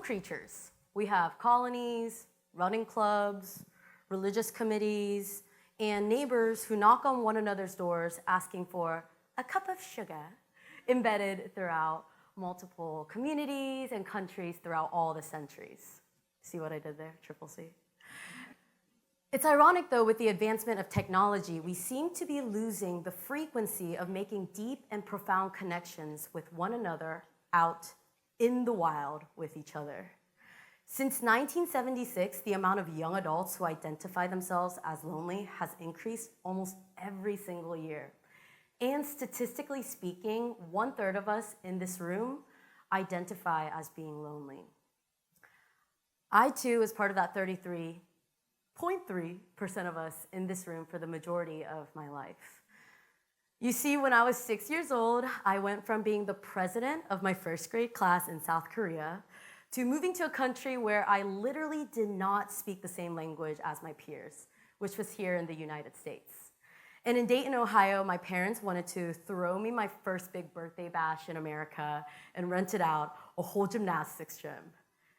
creatures. We have colonies, running clubs, religious committees, and neighbors who knock on one another's doors asking for a cup of sugar, embedded throughout multiple communities and countries throughout all the centuries. See what I did there, Triple C? It's ironic, though, with the advancement of technology, we seem to be losing the frequency of making deep and profound connections with one another out in the wild with each other. Since 1976, the amount of young adults who identify themselves as lonely has increased almost every single year. And statistically speaking, 1/3 of us in this room identify as being lonely. I, too, was part of that 33.3% of us in this room for the majority of my life. You see, when I was 6 years old, I went from being the president of my first grade class in South Korea to moving to a country where I literally did not speak the same language as my peers, which was here in the United States. And in Dayton, Ohio, my parents wanted to throw me my first big birthday bash in America and rented out a whole gymnastics gym.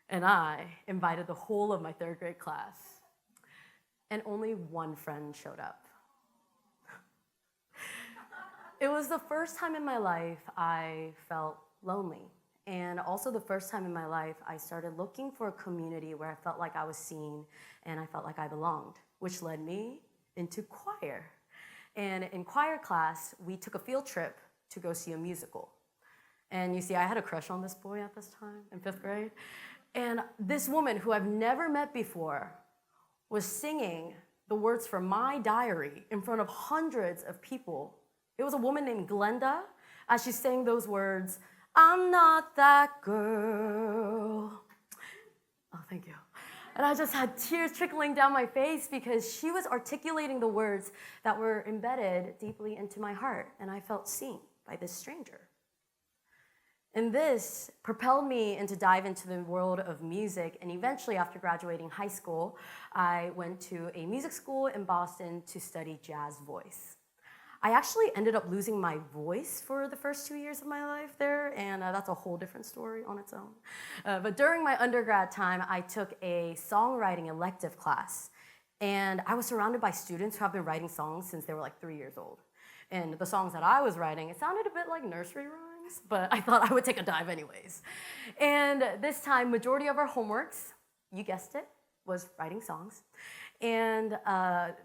And I invited the whole of my 3rd grade class. And only one friend showed up. It was the first time in my life I felt lonely. And also the first time in my life I started looking for a community where I felt like I was seen and I felt like I belonged, which led me into choir. And in choir class, we took a field trip to go see a musical. And you see, I had a crush on this boy at this time in 5th grade. And this woman who I've never met before was singing the words from my diary in front of hundreds of people. It was a woman named Glenda, as she sang those words, "I'm not that girl." Oh, thank you. And I just had tears trickling down my face because she was articulating the words that were embedded deeply into my heart, and I felt seen by this stranger. And this propelled me into dive into the world of music, and eventually, after graduating high school, I went to a music school in Boston to study jazz voice. I actually ended up losing my voice for the first 2 years of my life there, and that's a whole different story on its own. But during my undergrad time, I took a songwriting elective class, and I was surrounded by students who have been writing songs since they were like 3 years old. And the songs that I was writing, it sounded a bit like nursery rhymes, but I thought I would take a dive anyways. And this time, majority of our homeworks, you guessed it, was writing songs. And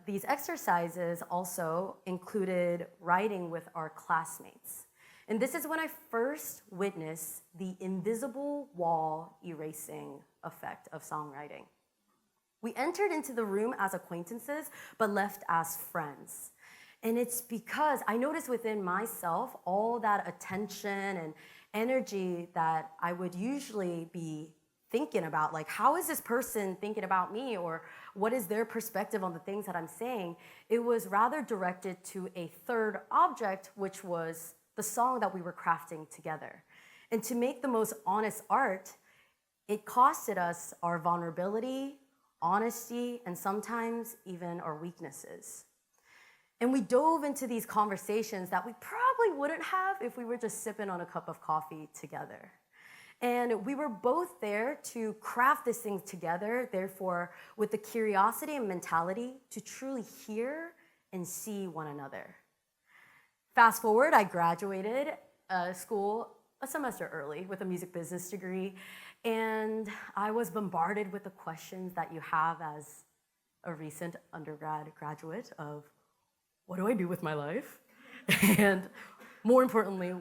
these exercises also included writing with our classmates. And this is when I first witnessed the invisible wall erasing effect of songwriting. We entered into the room as acquaintances, but left as friends. And it's because I noticed within myself all that attention and energy that I would usually be thinking about, like, how is this person thinking about me, or what is their perspective on the things that I'm saying? It was rather directed to a third object, which was the song that we were crafting together. And to make the most honest art, it costed us our vulnerability, honesty, and sometimes even our weaknesses. And we dove into these conversations that we probably wouldn't have if we were just sipping on a cup of coffee together. And we were both there to craft this thing together, therefore, with the curiosity and mentality to truly hear and see one another. Fast forward, I graduated school a semester early with a music business degree, and I was bombarded with the questions that you have as a recent undergrad graduate of, what do I do with my life? And more importantly,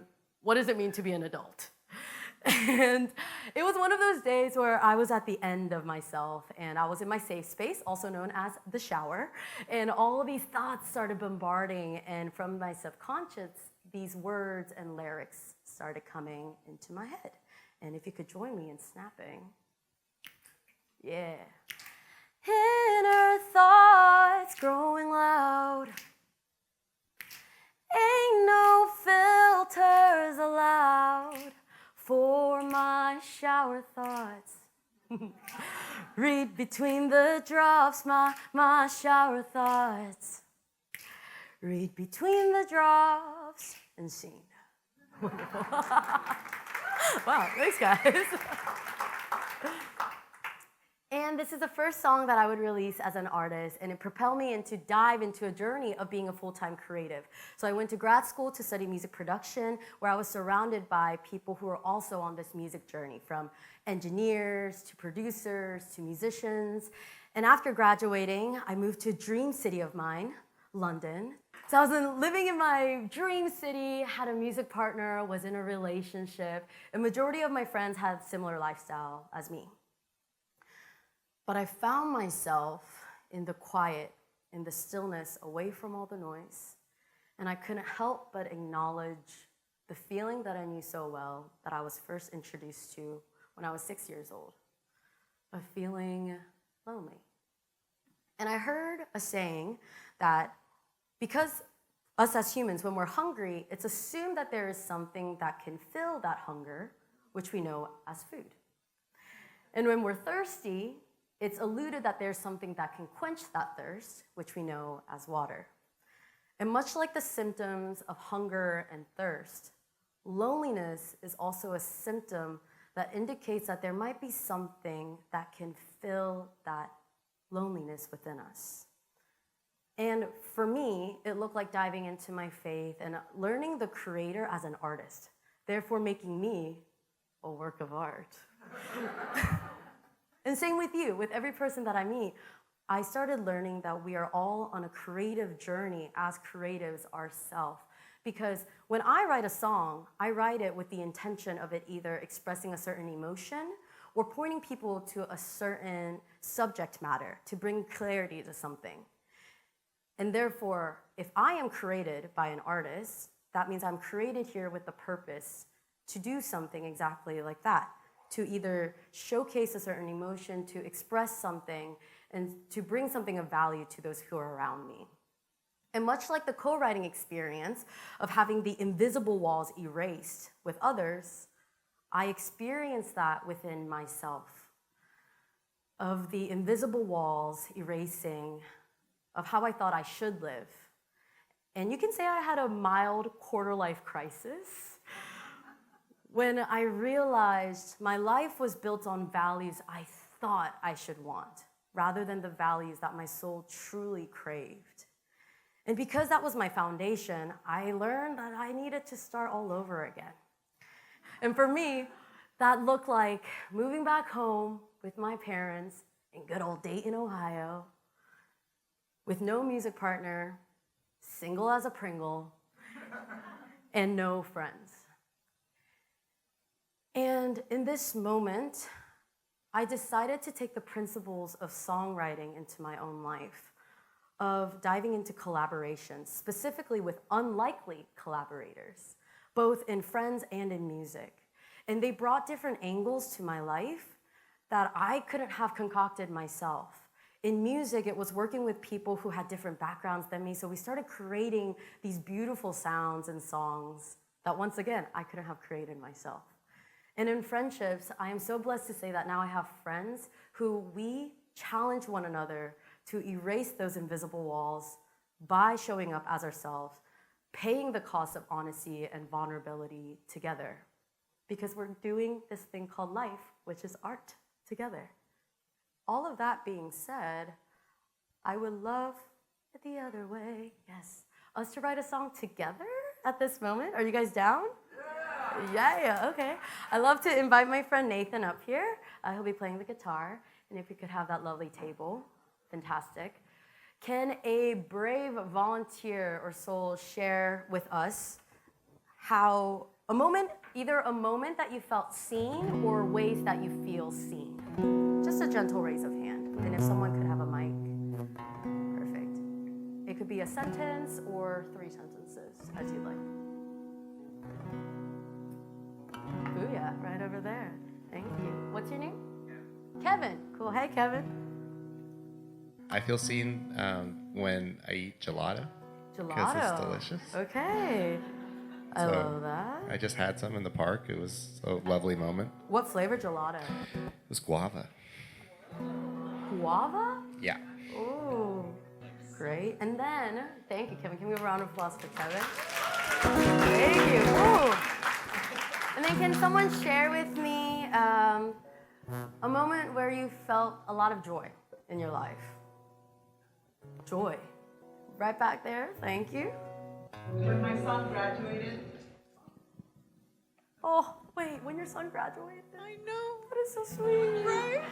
what does it mean to be an adult? And it was one of those days where I was at the end of myself, and I was in my safe space, also known as the shower, and all of these thoughts started bombarding, and from my subconscious, these words and lyrics started coming into my head. And if you could join me in snapping. Yeah. Inner thoughts growing loud. Ain't no filters allowed for my shower thoughts. Read between the drops, my shower thoughts. Read between the drops and sing. Wonderful. Wow, thanks guys. And this is the first song that I would release as an artist, and it propelled me into dive into a journey of being a full-time creative. So I went to grad school to study music production, where I was surrounded by people who are also on this music journey, from engineers to producers to musicians. And after graduating, I moved to a dream city of mine, London. So I was living in my dream city, had a music partner, was in a relationship. A majority of my friends had similar lifestyle as me. But I found myself in the quiet, in the stillness, away from all the noise. And I couldn't help but acknowledge the feeling that I knew so well that I was first introduced to when I was 6 years old, of feeling lonely. And I heard a saying that because us as humans, when we're hungry, it's assumed that there is something that can fill that hunger, which we know as food. And when we're thirsty, it's alluded that there's something that can quench that thirst, which we know as water. And much like the symptoms of hunger and thirst, loneliness is also a symptom that indicates that there might be something that can fill that loneliness within us. And for me, it looked like diving into my faith and learning the Creator as an artist, therefore making me a work of art. And same with you, with every person that I meet, I started learning that we are all on a creative journey as creatives ourselves. Because when I write a song, I write it with the intention of it either expressing a certain emotion or pointing people to a certain subject matter to bring clarity to something. And therefore, if I am created by an artist, that means I'm created here with the purpose to do something exactly like that, to either showcase a certain emotion, to express something, and to bring something of value to those who are around me. And much like the co-writing experience of having the invisible walls erased with others, I experienced that within myself, of the invisible walls erasing, of how I thought I should live. And you can say I had a mild quarter-life crisis when I realized my life was built on values I thought I should want, rather than the values that my soul truly craved. And because that was my foundation, I learned that I needed to start all over again. And for me, that looked like moving back home with my parents in good old Dayton, Ohio, with no music partner, single as a Pringle, and no friends. And in this moment, I decided to take the principles of songwriting into my own life, of diving into collaborations, specifically with unlikely collaborators, both in friends and in music. And they brought different angles to my life that I couldn't have concocted myself. In music, it was working with people who had different backgrounds than me, so we started creating these beautiful sounds and songs that, once again, I couldn't have created myself. And in friendships, I am so blessed to say that now I have friends who we challenge one another to erase those invisible walls by showing up as ourselves, paying the cost of honesty and vulnerability together. Because we're doing this thing called life, which is art, together. All of that being said, I would love it the other way, yes, us to write a song together at this moment. Are you guys down? Yeah, okay. I'd love to invite my friend Nathan up here. He'll be playing the guitar, and if we could have that lovely table, fantastic. Can a brave volunteer or soul share with us how a moment, either a moment that you felt seen or ways that you feel seen? Just a gentle raise of hand. And if someone could have a mic, perfect. It could be a sentence or 3 sentences, as you'd like. Booyah, right over there. Thank you. What's your name? Kevin. Cool. Hey, Kevin. I feel seen when I eat gelato. Gelato. Because it's delicious. Okay. I love that. I just had some in the park. It was a lovely moment. What flavor gelato? It was guava. Guava? Yeah. Ooh, great. And then, thank you, Kevin. Can we have a round of applause for Kevin? Thank you. Ooh. And then can someone share with me A moment where you felt a lot of joy in your life. Joy. Right back there, thank you. When my son graduated. Oh, wait, when your son graduated? I know. That is so sweet. Right?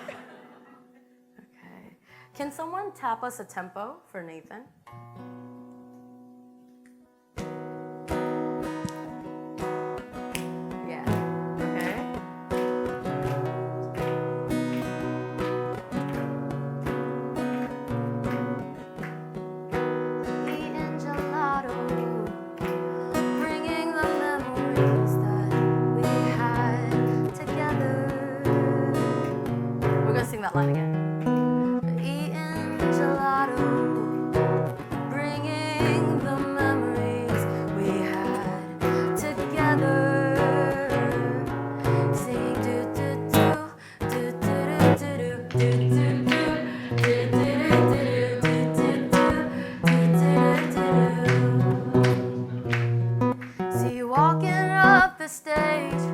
Okay. Can someone tap us a tempo for Nathan? Yeah. Okay. Eating gelato, bringing the memories that we had together. We're gonna sing that line again. Eating gelato, bringing the memories we had together. Sing do do do do do do do do do do do do. See you walking up the stage,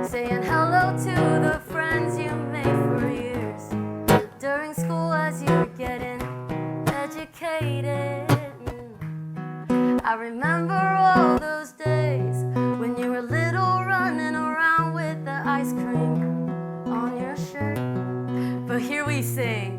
saying hello to the friends you made for years. During school as you were getting educated. I remember all those days when you were little, running around with the ice cream on your shirt. But here we sing.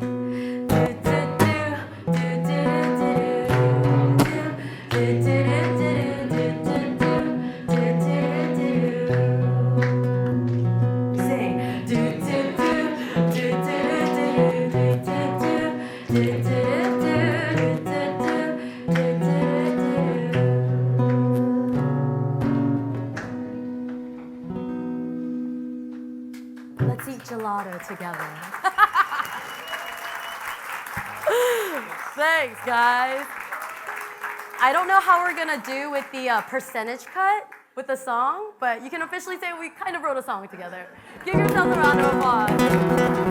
Let's eat gelato together. Thanks, guys. I don't know how we're gonna do with the percentage cut with the song, but you can officially say we kind of wrote a song together. Give yourselves a round of applause.